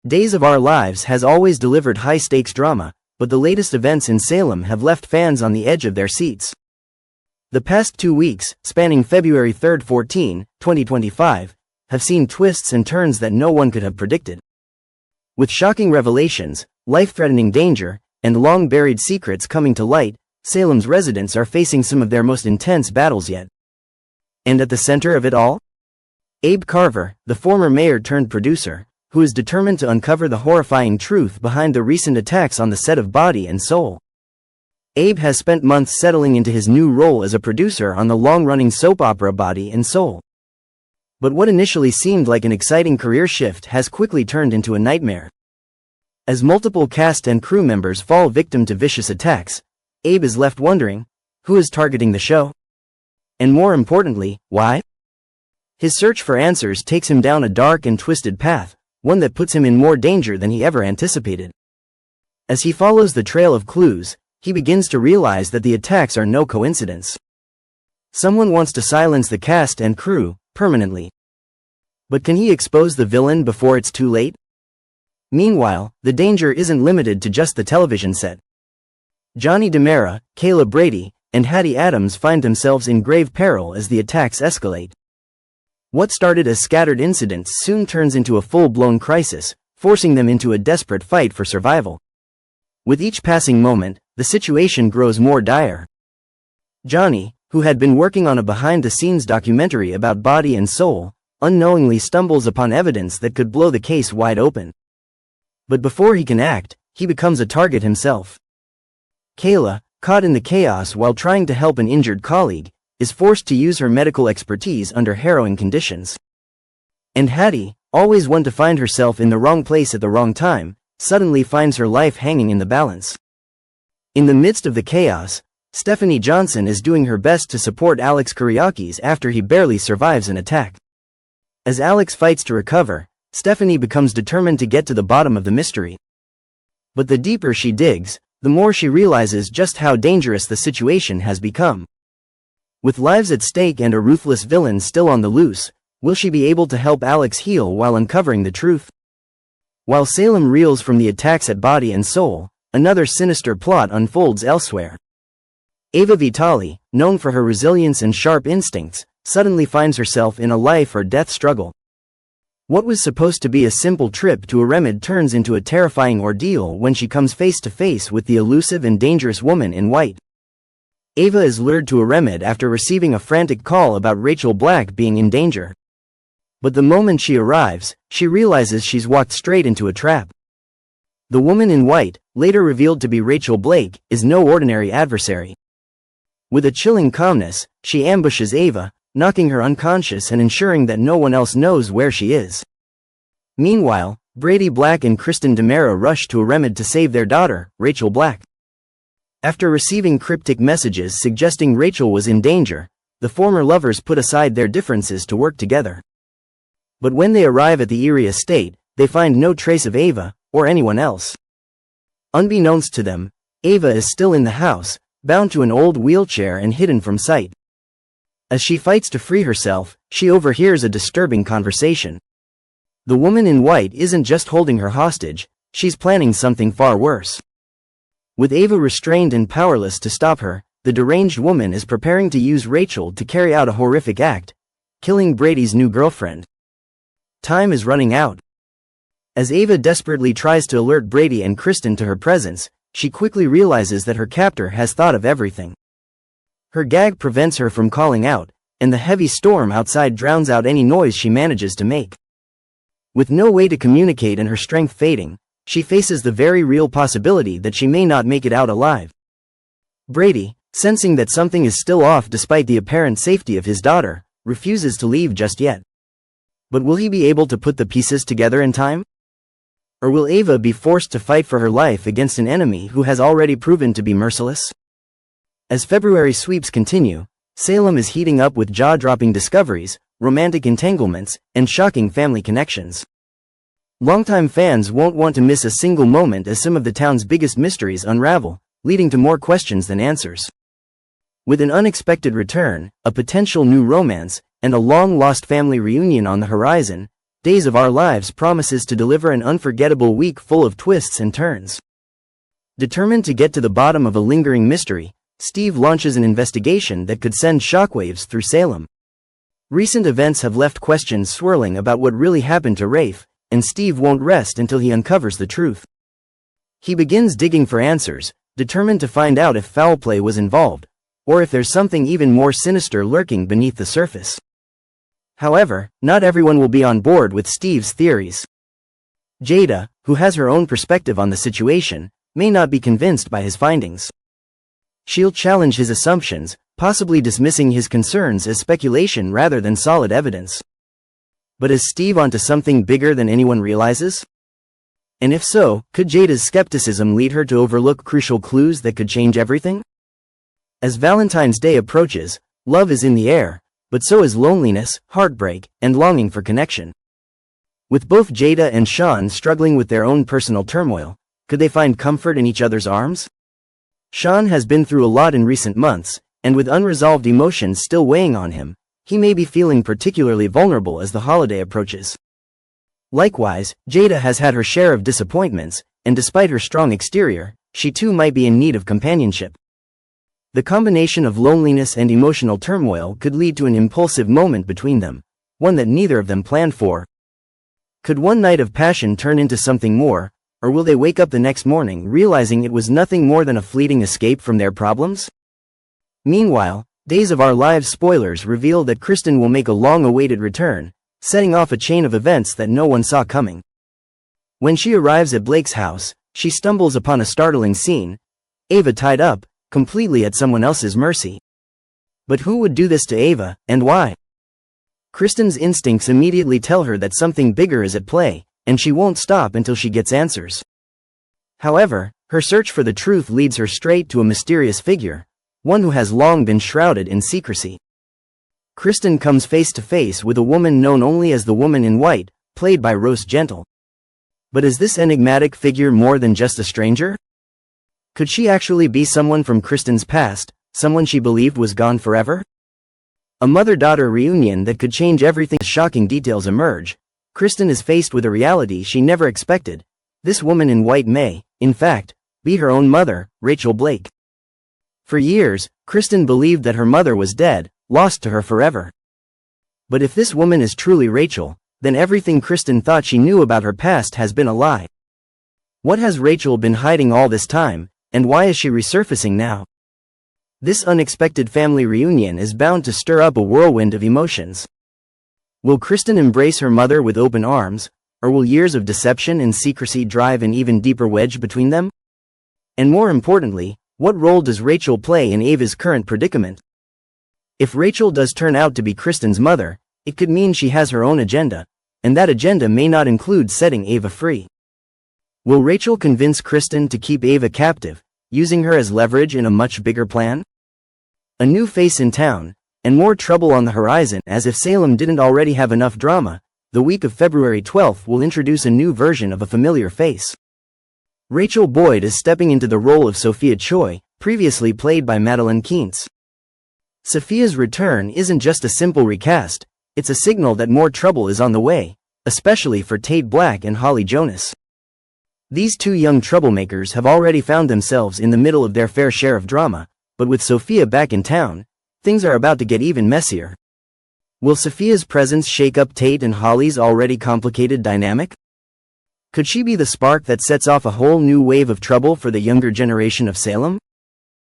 Days of Our Lives has always delivered high-stakes drama, but the latest events in Salem have left fans on the edge of their seats. The past 2 weeks, spanning February 3, 2025, have seen twists and turns that no one could have predicted. With shocking revelations, life-threatening danger, and long-buried secrets coming to light, Salem's residents are facing some of their most intense battles yet. And at the center of it all? Abe Carver, the former mayor-turned-producer, who is determined to uncover the horrifying truth behind the recent attacks on the set of Body and Soul. Abe has spent months settling into his new role as a producer on the long-running soap opera Body and Soul. But what initially seemed like an exciting career shift has quickly turned into a nightmare. As multiple cast and crew members fall victim to vicious attacks, Abe is left wondering, who is targeting the show? And more importantly, why? His search for answers takes him down a dark and twisted path, one that puts him in more danger than he ever anticipated. As he follows the trail of clues, he begins to realize that the attacks are no coincidence. Someone wants to silence the cast and crew, permanently. But can he expose the villain before it's too late? Meanwhile, the danger isn't limited to just the television set. Johnny DiMera, Kayla Brady, and Hattie Adams find themselves in grave peril as the attacks escalate. What started as scattered incidents soon turns into a full-blown crisis, forcing them into a desperate fight for survival. With each passing moment, the situation grows more dire. Johnny, who had been working on a behind-the-scenes documentary about Body and Soul, unknowingly stumbles upon evidence that could blow the case wide open. But before he can act, he becomes a target himself. Kayla, caught in the chaos while trying to help an injured colleague, is forced to use her medical expertise under harrowing conditions. And Hattie, always one to find herself in the wrong place at the wrong time, suddenly finds her life hanging in the balance. In the midst of the chaos, Stephanie Johnson is doing her best to support Alex Kyriakis after he barely survives an attack. As Alex fights to recover, Stephanie becomes determined to get to the bottom of the mystery. But the deeper she digs, the more she realizes just how dangerous the situation has become. With lives at stake and a ruthless villain still on the loose, will she be able to help Alex heal while uncovering the truth? While Salem reels from the attacks at Body and Soul, another sinister plot unfolds elsewhere. Ava Vitale, known for her resilience and sharp instincts, suddenly finds herself in a life-or-death struggle. What was supposed to be a simple trip to a remed turns into a terrifying ordeal when she comes face-to-face with the elusive and dangerous woman in white. Ava is lured to a remed after receiving a frantic call about Rachel Black being in danger. But the moment she arrives, she realizes she's walked straight into a trap. The woman in white, later revealed to be Rachel Blake, is no ordinary adversary. With a chilling calmness, she ambushes Ava, knocking her unconscious and ensuring that no one else knows where she is. Meanwhile, Brady Black and Kristen DiMera rush to a remed to save their daughter, Rachel Black. After receiving cryptic messages suggesting Rachel was in danger, the former lovers put aside their differences to work together. But when they arrive at the eerie estate, they find no trace of Ava, or anyone else. Unbeknownst to them, Ava is still in the house, bound to an old wheelchair and hidden from sight. As she fights to free herself, she overhears a disturbing conversation. The woman in white isn't just holding her hostage, she's planning something far worse. With Ava restrained and powerless to stop her, the deranged woman is preparing to use Rachel to carry out a horrific act, killing Brady's new girlfriend. Time is running out. As Ava desperately tries to alert Brady and Kristen to her presence, she quickly realizes that her captor has thought of everything. Her gag prevents her from calling out, and the heavy storm outside drowns out any noise she manages to make. With no way to communicate and her strength fading, she faces the very real possibility that she may not make it out alive. Brady, sensing that something is still off despite the apparent safety of his daughter, refuses to leave just yet. But will he be able to put the pieces together in time? Or will Ava be forced to fight for her life against an enemy who has already proven to be merciless? As February sweeps continue, Salem is heating up with jaw-dropping discoveries, romantic entanglements, and shocking family connections. Longtime fans won't want to miss a single moment as some of the town's biggest mysteries unravel, leading to more questions than answers. With an unexpected return, a potential new romance, and a long-lost family reunion on the horizon, Days of Our Lives promises to deliver an unforgettable week full of twists and turns. Determined to get to the bottom of a lingering mystery, Steve launches an investigation that could send shockwaves through Salem. Recent events have left questions swirling about what really happened to Rafe, and Steve won't rest until he uncovers the truth. He begins digging for answers, determined to find out if foul play was involved, or if there's something even more sinister lurking beneath the surface. However, not everyone will be on board with Steve's theories. Jada, who has her own perspective on the situation, may not be convinced by his findings. She'll challenge his assumptions, possibly dismissing his concerns as speculation rather than solid evidence. But is Steve onto something bigger than anyone realizes? And if so, could Jada's skepticism lead her to overlook crucial clues that could change everything? As Valentine's Day approaches, love is in the air, but so is loneliness, heartbreak, and longing for connection. With both Jada and Sean struggling with their own personal turmoil, could they find comfort in each other's arms? Sean has been through a lot in recent months, and with unresolved emotions still weighing on him, he may be feeling particularly vulnerable as the holiday approaches. Likewise, Jada has had her share of disappointments, and despite her strong exterior, she too might be in need of companionship. The combination of loneliness and emotional turmoil could lead to an impulsive moment between them, one that neither of them planned for. Could one night of passion turn into something more, or will they wake up the next morning realizing it was nothing more than a fleeting escape from their problems? Meanwhile, Days of Our Lives spoilers reveal that Kristen will make a long-awaited return, setting off a chain of events that no one saw coming. When she arrives at Blake's house, she stumbles upon a startling scene: Ava tied up, completely at someone else's mercy. But who would do this to Ava, and why? Kristen's instincts immediately tell her that something bigger is at play, and she won't stop until she gets answers. However, her search for the truth leads her straight to a mysterious figure, one who has long been shrouded in secrecy. Kristen comes face to face with a woman known only as the Woman in White, played by Rose Gentle. But is this enigmatic figure more than just a stranger? Could she actually be someone from Kristen's past, someone she believed was gone forever? A mother-daughter reunion that could change everything. As shocking details emerge, Kristen is faced with a reality she never expected. This woman in white may, in fact, be her own mother, Rachel Blake. For years, Kristen believed that her mother was dead, lost to her forever. But if this woman is truly Rachel, then everything Kristen thought she knew about her past has been a lie. What has Rachel been hiding all this time, and why is she resurfacing now? This unexpected family reunion is bound to stir up a whirlwind of emotions. Will Kristen embrace her mother with open arms, or will years of deception and secrecy drive an even deeper wedge between them? And more importantly, what role does Rachel play in Ava's current predicament? If Rachel does turn out to be Kristen's mother, it could mean she has her own agenda, and that agenda may not include setting Ava free. Will Rachel convince Kristen to keep Ava captive, using her as leverage in a much bigger plan? A new face in town, and more trouble on the horizon. As if Salem didn't already have enough drama, the week of February 12th will introduce a new version of a familiar face. Rachel Boyd is stepping into the role of Sophia Choi, previously played by Madeline Keentz. Sophia's return isn't just a simple recast, it's a signal that more trouble is on the way, especially for Tate Black and Holly Jonas. These two young troublemakers have already found themselves in the middle of their fair share of drama, but with Sophia back in town, things are about to get even messier. Will Sophia's presence shake up Tate and Holly's already complicated dynamic? Could she be the spark that sets off a whole new wave of trouble for the younger generation of Salem?